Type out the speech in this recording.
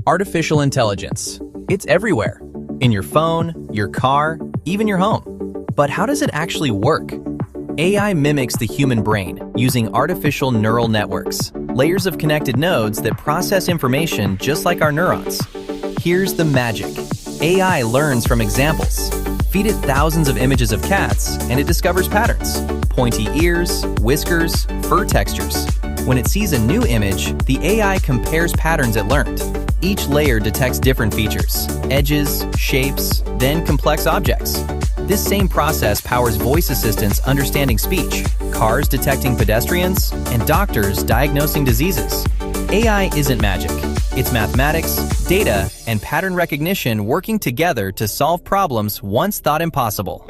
Artificial intelligence. It's everywhere. In your phone, your car, even your home. But how does it actually work? AI mimics the human brain using artificial neural networks, layers of connected nodes that process information just like our neurons. Here's the magic. AI learns from examples. Feed it thousands of images of cats, and it discovers patterns. Pointy ears, whiskers, fur textures. When it sees a new image, the AI compares patterns it learned. Each layer detects different features, edges, shapes, then complex objects. This same process powers voice assistants understanding speech, cars detecting pedestrians, and doctors diagnosing diseases. AI isn't magic. It's mathematics, data, and pattern recognition working together to solve problems once thought impossible.